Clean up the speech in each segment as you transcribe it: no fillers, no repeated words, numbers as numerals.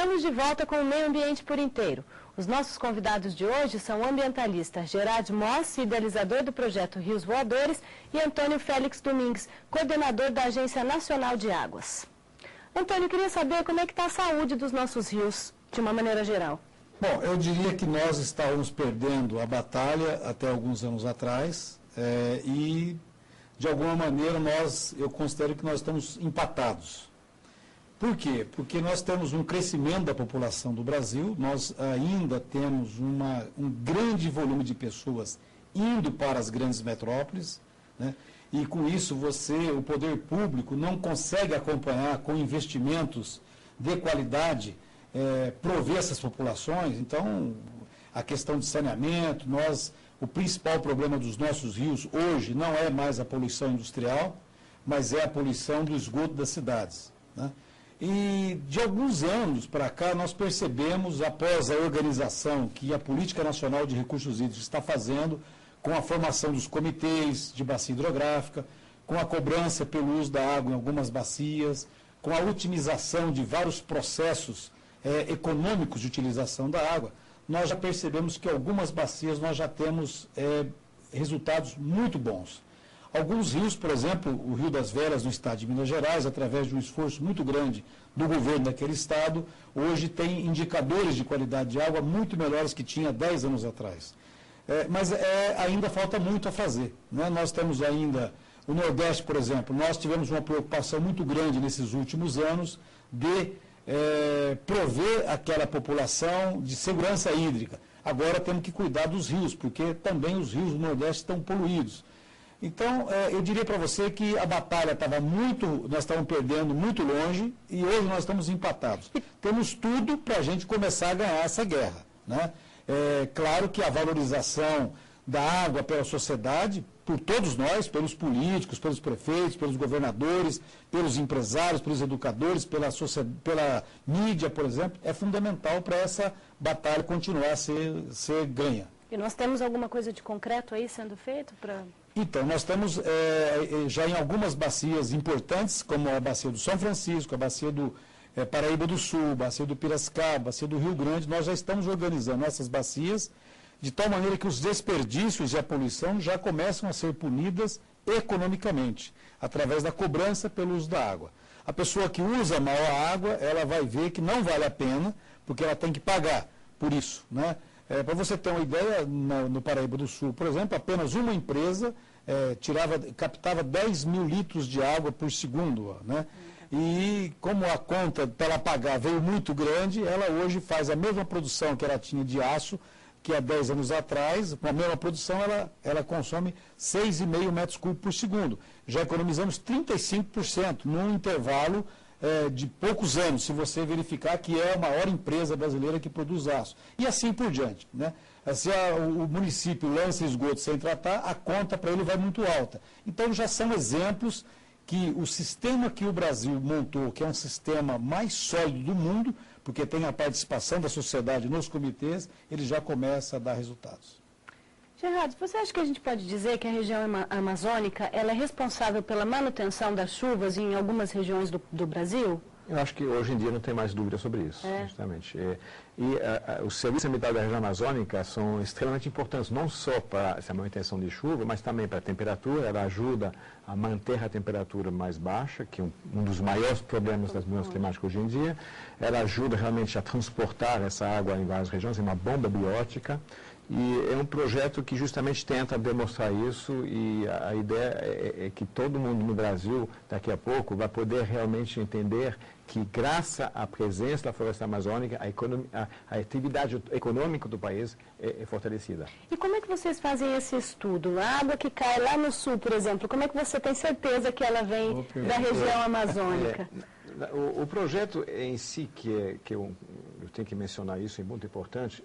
Estamos de volta com o Meio Ambiente por Inteiro. Os nossos convidados de hoje são o ambientalista Gerard Moss, idealizador do projeto Rios Voadores, e Antônio Félix Domingues, coordenador da Agência Nacional de Águas. Antônio, eu queria saber como é que está a saúde dos nossos rios, de uma maneira geral. Bom, eu diria que nós estávamos perdendo a batalha até alguns anos atrás e, de alguma maneira, eu considero que nós estamos empatados. Por quê? Porque nós temos um crescimento da população do Brasil, nós ainda temos um grande volume de pessoas indo para as grandes metrópoles, né? E com isso o poder público não consegue acompanhar com investimentos de qualidade, prover essas populações. Então, a questão de saneamento, o principal problema dos nossos rios hoje não é mais a poluição industrial, mas é a poluição do esgoto das cidades, né? E de alguns anos para cá nós percebemos, após a organização que a Política Nacional de Recursos Hídricos está fazendo, com a formação dos comitês de bacia hidrográfica, com a cobrança pelo uso da água em algumas bacias, com a otimização de vários processos econômicos de utilização da água, nós já percebemos que algumas bacias nós já temos resultados muito bons. Alguns rios, por exemplo, o Rio das Velhas, no estado de Minas Gerais, através de um esforço muito grande do governo daquele estado, hoje tem indicadores de qualidade de água muito melhores que tinha 10 anos atrás. Mas ainda falta muito a fazer, né? Nós temos ainda, o Nordeste, por exemplo, nós tivemos uma preocupação muito grande nesses últimos anos de prover aquela população de segurança hídrica. Agora temos que cuidar dos rios, porque também os rios do Nordeste estão poluídos. Então, eu diria para você que a batalha nós estávamos perdendo muito longe e hoje nós estamos empatados. Temos tudo para a gente começar a ganhar essa guerra, né? Claro que a valorização da água pela sociedade, por todos nós, pelos políticos, pelos prefeitos, pelos governadores, pelos empresários, pelos educadores, pela mídia, por exemplo, é fundamental para essa batalha continuar a ser ganha. E nós temos alguma coisa de concreto aí sendo feito para... Então, nós estamos já em algumas bacias importantes, como a bacia do São Francisco, a bacia do Paraíba do Sul, a bacia do Piracicaba, a bacia do Rio Grande, nós já estamos organizando essas bacias de tal maneira que os desperdícios e a poluição já começam a ser punidas economicamente, através da cobrança pelo uso da água. A pessoa que usa mal a água, ela vai ver que não vale a pena, porque ela tem que pagar por isso, né? Para você ter uma ideia, no Paraíba do Sul, por exemplo, apenas uma empresa captava 10 mil litros de água por segundo, né? E como a conta para ela pagar veio muito grande, ela hoje faz a mesma produção que ela tinha de aço, que há 10 anos atrás, com a mesma produção, ela consome 6,5 metros cúbicos por segundo. Já economizamos 35% num intervalo de poucos anos, se você verificar que é a maior empresa brasileira que produz aço. E assim por diante, né? Se o município lança esgoto sem tratar, a conta para ele vai muito alta. Então já são exemplos que o sistema que o Brasil montou, que é um sistema mais sólido do mundo, porque tem a participação da sociedade nos comitês, ele já começa a dar resultados. Gerardo, você acha que a gente pode dizer que a região amazônica ela é responsável pela manutenção das chuvas em algumas regiões do Brasil? Eu acho que hoje em dia não tem mais dúvida sobre isso, justamente. Os serviços sanitários da região amazônica são extremamente importantes, não só para essa manutenção de chuva, mas também para a temperatura. Ela ajuda a manter a temperatura mais baixa, que é um dos maiores problemas das mudanças climáticas hoje em dia. Ela ajuda realmente a transportar essa água em várias regiões, é uma bomba biótica. E é um projeto que justamente tenta demonstrar isso, e a ideia é que todo mundo no Brasil, daqui a pouco, vai poder realmente entender que, graças à presença da floresta amazônica, a atividade econômica do país é fortalecida. E como é que vocês fazem esse estudo? A água que cai lá no sul, por exemplo, como é que você tem certeza que ela vem da região amazônica? O projeto em si, que eu tenho que mencionar isso, é muito importante,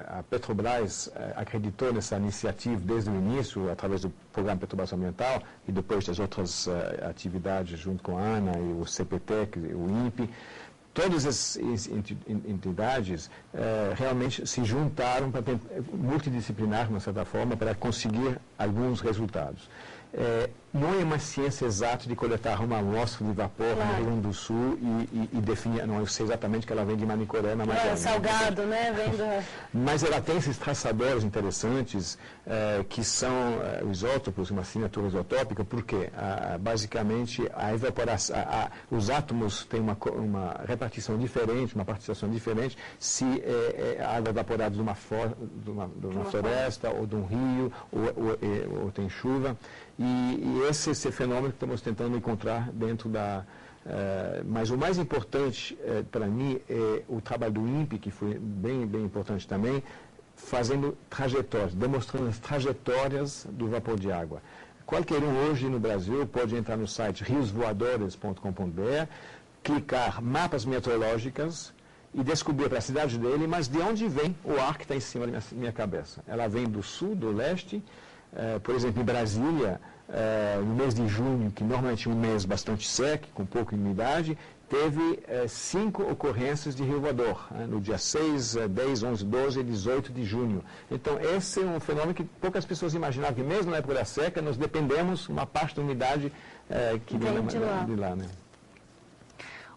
a Petrobras acreditou nessa iniciativa desde o início, através do Programa Petrobras Ambiental, e depois das outras atividades, junto com a ANA e o CPTEC, o INPE. Todas as entidades realmente se juntaram para multidisciplinar, de uma certa forma, para conseguir alguns resultados. não é uma ciência exata de coletar uma amostra de vapor no Rio Grande do Sul e definir, não, eu sei exatamente que ela vem de Manicoré, na Amazônia. Salgado, né? Mas ela tem esses traçadores interessantes, que são os isótopos, uma assinatura isotópica, porque basicamente a evaporação, os átomos têm uma repartição diferente, uma participação diferente, se a água evaporada de uma floresta, ou de um rio, ou tem chuva. E esse fenômeno que estamos tentando encontrar dentro da... mas o mais importante para mim é o trabalho do INPE, que foi bem importante também, fazendo trajetórias, demonstrando as trajetórias do vapor de água. Qualquer um hoje no Brasil pode entrar no site riosvoadores.com.br, clicar mapas meteorológicos e descobrir para a cidade dele, mas de onde vem o ar que está em cima da minha cabeça. Ela vem do sul, do leste. Por exemplo, em Brasília, no mês de junho, que normalmente é um mês bastante seco, com pouca umidade, teve 5 ocorrências de rio voador, no dia 6, 10, 11, 12 e 18 de junho. Então, esse é um fenômeno que poucas pessoas imaginavam, que mesmo na época da seca, nós dependemos uma parte da umidade que vem de lá. Né?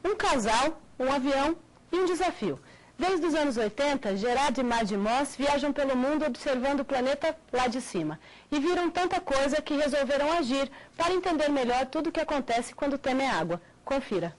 Um casal, um avião e um desafio. Desde os anos 80, Gerard e Maddy Moss viajam pelo mundo observando o planeta lá de cima. E viram tanta coisa que resolveram agir para entender melhor tudo o que acontece quando o tema é água. Confira.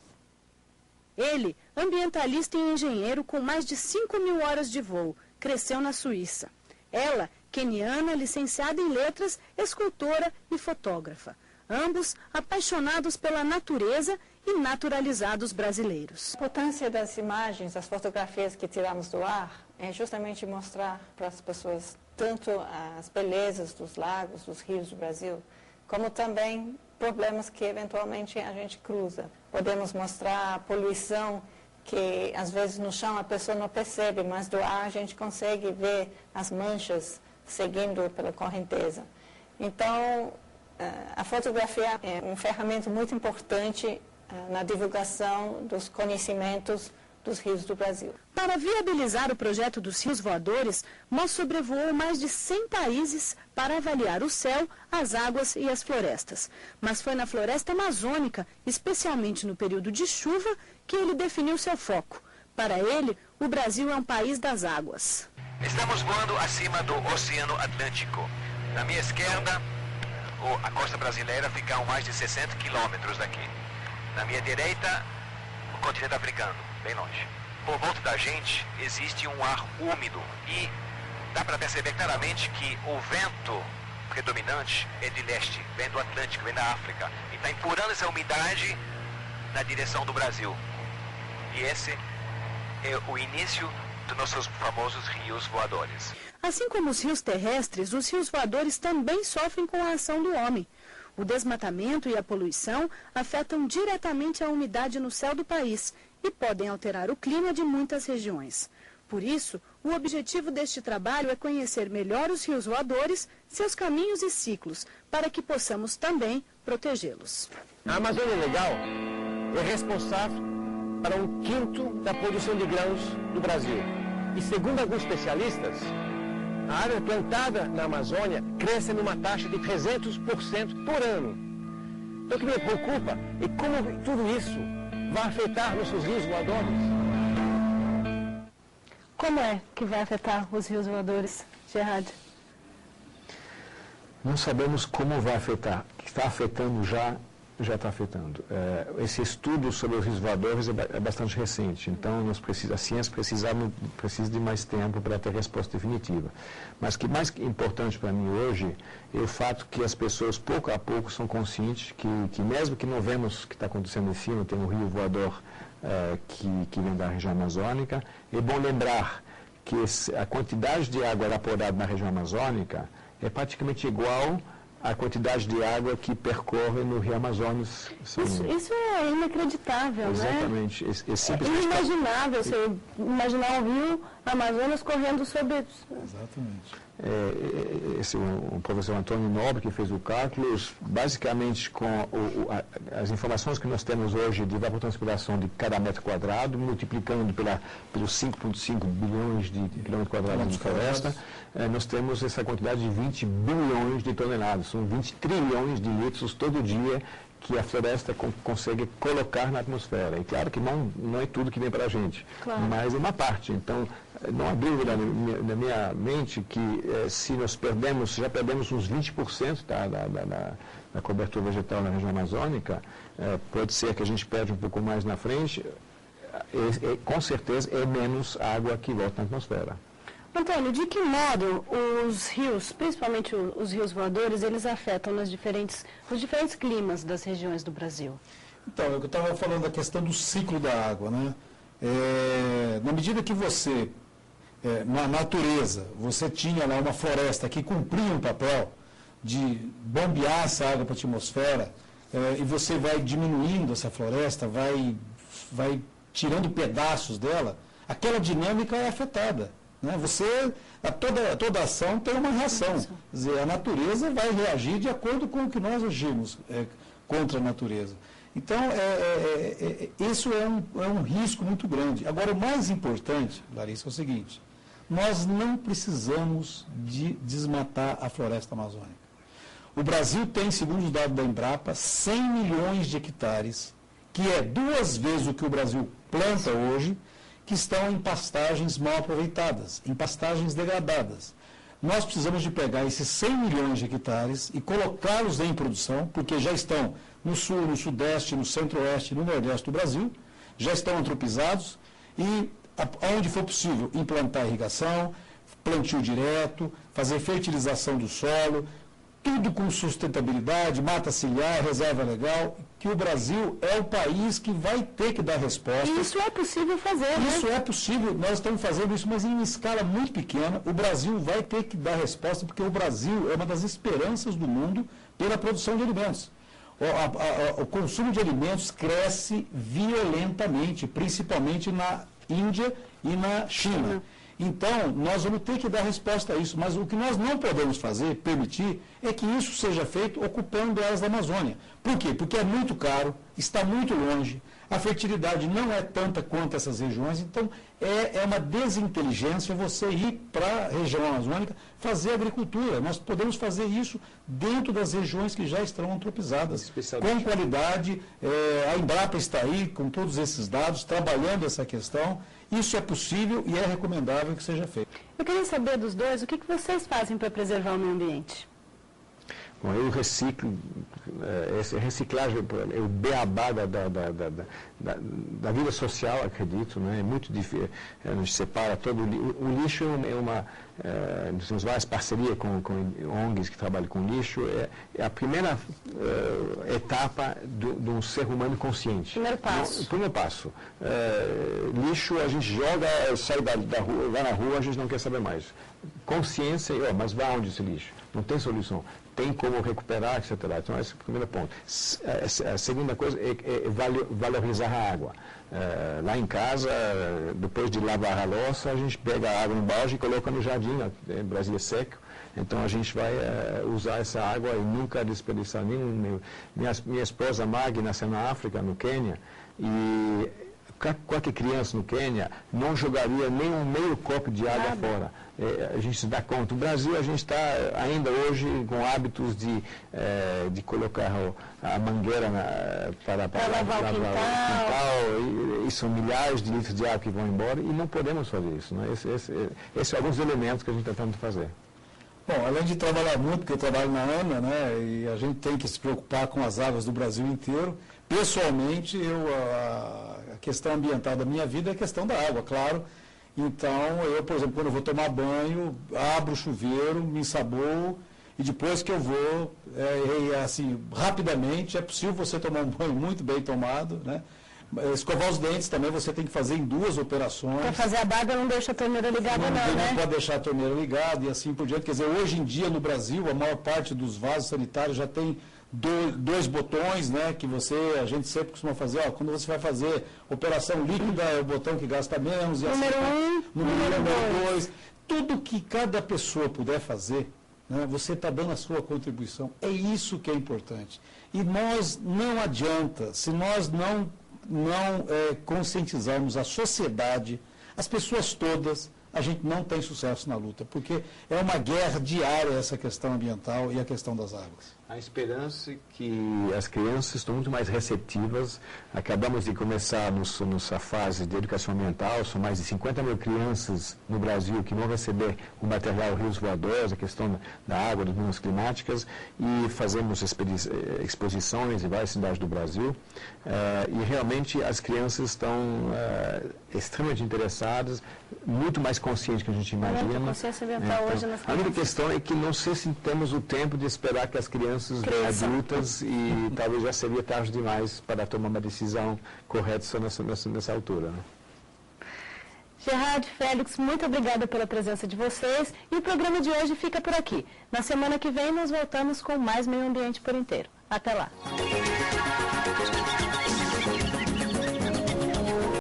Ele, ambientalista e engenheiro com mais de 5.000 horas de voo, cresceu na Suíça. Ela, queniana, licenciada em letras, escultora e fotógrafa. Ambos apaixonados pela natureza e naturalizados brasileiros. A importância das imagens, das fotografias que tiramos do ar, é justamente mostrar para as pessoas tanto as belezas dos lagos, dos rios do Brasil, como também problemas que eventualmente a gente cruza. Podemos mostrar a poluição que às vezes no chão a pessoa não percebe, mas do ar a gente consegue ver as manchas seguindo pela correnteza. Então, a fotografia é uma ferramenta muito importante na divulgação dos conhecimentos dos rios do Brasil. Para viabilizar o projeto dos rios voadores, Moss sobrevoou mais de 100 países para avaliar o céu, as águas e as florestas. Mas foi na floresta amazônica, especialmente no período de chuva, que ele definiu seu foco. Para ele, o Brasil é um país das águas. Estamos voando acima do Oceano Atlântico. Na minha esquerda, a costa brasileira fica a mais de 60 quilômetros daqui. Na minha direita, o continente africano, bem longe. Por volta da gente existe um ar úmido e dá para perceber claramente que o vento predominante é de leste, vem do Atlântico, vem da África, e está empurrando essa umidade na direção do Brasil. E esse é o início dos nossos famosos rios voadores. Assim como os rios terrestres, os rios voadores também sofrem com a ação do homem. O desmatamento e a poluição afetam diretamente a umidade no céu do país e podem alterar o clima de muitas regiões. Por isso, o objetivo deste trabalho é conhecer melhor os rios voadores, seus caminhos e ciclos, para que possamos também protegê-los. A Amazônia Legal é responsável para 1/5 da produção de grãos do Brasil. E segundo alguns especialistas, a área plantada na Amazônia cresce numa taxa de 300% por ano. Então o que me preocupa é como tudo isso vai afetar nossos rios voadores. Como é que vai afetar os rios voadores, Gerard? Não sabemos como vai afetar. O que está afetando já está afetando. Esse estudo sobre os rios voadores é bastante recente, então a ciência precisa de mais tempo para ter resposta definitiva. Mas o que mais importante para mim hoje é o fato que as pessoas, pouco a pouco, são conscientes que mesmo que não vemos o que está acontecendo em cima, tem um rio voador que vem da região amazônica, é bom lembrar que a quantidade de água evaporada na região amazônica é praticamente igual a quantidade de água que percorre no Rio Amazonas. Isso é inacreditável, exatamente. né? É inimaginável você imaginar um rio Amazonas correndo sobre... Exatamente. O professor Antônio Nobre, que fez o cálculo, basicamente com as informações que nós temos hoje de evapotranspiração de cada metro quadrado, multiplicando pelos 5,5 bilhões de quilômetros quadrados de floresta, nós temos essa quantidade de 20 bilhões de toneladas, são 20 trilhões de litros todo dia que a floresta consegue colocar na atmosfera. E claro que não é tudo que vem para a gente, claro, mas é uma parte. Então, não há dúvida na minha mente que se nós já perdemos uns 20% da cobertura vegetal na região amazônica, pode ser que a gente perde um pouco mais na frente, com certeza é menos água que volta na atmosfera. Antônio, de que modo os rios, principalmente os rios voadores, eles afetam os diferentes climas das regiões do Brasil? Então, eu estava falando da questão do ciclo da água, né? Na medida que você, na natureza, você tinha lá uma floresta que cumpria um papel de bombear essa água para a atmosfera, e você vai diminuindo essa floresta, vai tirando pedaços dela, aquela dinâmica é afetada. Toda ação tem uma reação. Quer dizer, a natureza vai reagir de acordo com o que nós agimos contra a natureza. Então, isso é um risco muito grande. Agora, o mais importante, Larissa, é o seguinte: nós não precisamos de desmatar a floresta amazônica. O Brasil tem, segundo os dados da Embrapa, 100 milhões de hectares, que é 2 vezes o que o Brasil planta hoje, que estão em pastagens mal aproveitadas, em pastagens degradadas. Nós precisamos de pegar esses 100 milhões de hectares e colocá-los em produção, porque já estão no sul, no sudeste, no centro-oeste e no nordeste do Brasil, já estão antropizados e, onde for possível, implantar irrigação, plantio direto, fazer fertilização do solo, tudo com sustentabilidade, mata ciliar, reserva legal, que o Brasil é o país que vai ter que dar resposta. E isso é possível fazer, né? Isso é possível, nós estamos fazendo isso, mas em uma escala muito pequena. O Brasil vai ter que dar resposta, porque o Brasil é uma das esperanças do mundo pela produção de alimentos. O consumo de alimentos cresce violentamente, principalmente na Índia e na China. Então, nós vamos ter que dar resposta a isso, mas o que nós não podemos fazer, permitir, é que isso seja feito ocupando áreas da Amazônia. Por quê? Porque é muito caro, está muito longe, a fertilidade não é tanta quanto essas regiões, então é uma desinteligência você ir para a região amazônica fazer agricultura. Nós podemos fazer isso dentro das regiões que já estão antropizadas, com qualidade. A Embrapa está aí com todos esses dados, trabalhando essa questão. Isso é possível e é recomendável que seja feito. Eu queria saber dos dois, o que vocês fazem para preservar o meio ambiente? Bom, eu reciclo, reciclagem é o beabá da vida social, acredito, né? É muito difícil, a gente separa todo o lixo, nós temos várias parcerias com ONGs que trabalham com lixo, é a primeira etapa de um ser humano consciente. Primeiro passo. Primeiro passo. Lixo a gente joga, sai da rua, vai na rua, a gente não quer saber mais. Consciência, mas vai onde esse lixo? Não tem solução. Tem como recuperar, etc. Então, esse é o primeiro ponto. A segunda coisa é valorizar a água. Lá em casa, depois de lavar a louça, a gente pega a água no balde e coloca no jardim. O Brasil é seco, então a gente vai usar essa água e nunca desperdiçar nenhum. Minha esposa Maggie nasceu na África, no Quênia, e qualquer criança no Quênia não jogaria nem um meio copo de água fora. A gente se dá conta. O Brasil, a gente está ainda hoje com hábitos de colocar a mangueira para lavar o quintal, e são milhares de litros de água que vão embora, e não podemos fazer isso. Né? Esses são alguns elementos que a gente está tentando fazer. Bom, além de trabalhar muito, porque eu trabalho na ANA, né, e a gente tem que se preocupar com as águas do Brasil inteiro, pessoalmente, a questão ambiental da minha vida é a questão da água, claro. Então, eu, por exemplo, quando eu vou tomar banho, abro o chuveiro, me ensaboo, e depois que eu vou, assim, rapidamente, é possível você tomar um banho muito bem tomado, né? Escovar os dentes também você tem que fazer em 2 operações. Para fazer a barba não deixa a torneira ligada Não pode deixar a torneira ligada e assim por diante. Quer dizer, hoje em dia no Brasil, a maior parte dos vasos sanitários já tem 2 botões, né, que a gente sempre costuma fazer, quando você vai fazer operação líquida, é o botão que gasta menos. E número 1, número 2. Tudo que cada pessoa puder fazer, né, você está dando a sua contribuição. É isso que é importante. E nós, não adianta, se nós não conscientizarmos a sociedade, as pessoas todas, a gente não tem sucesso na luta, porque é uma guerra diária essa questão ambiental e a questão das águas. A esperança é que as crianças estão muito mais receptivas. Acabamos de começar nossa fase de educação ambiental, são mais de 50 mil crianças no Brasil que vão receber o material Rios Voadores, a questão da água, das mudanças climáticas, e fazemos exposições em várias cidades do Brasil. E realmente as crianças estão extremamente interessadas, muito mais conscientes que a gente imagina. A consciência ambiental hoje nas crianças. A única questão é que não sei se temos o tempo de esperar que as crianças adultas, e talvez já seria tarde demais para tomar uma decisão correta só nessa altura. Né? Gerard, Félix, muito obrigada pela presença de vocês, e o programa de hoje fica por aqui. Na semana que vem nós voltamos com mais Meio Ambiente por Inteiro. Até lá!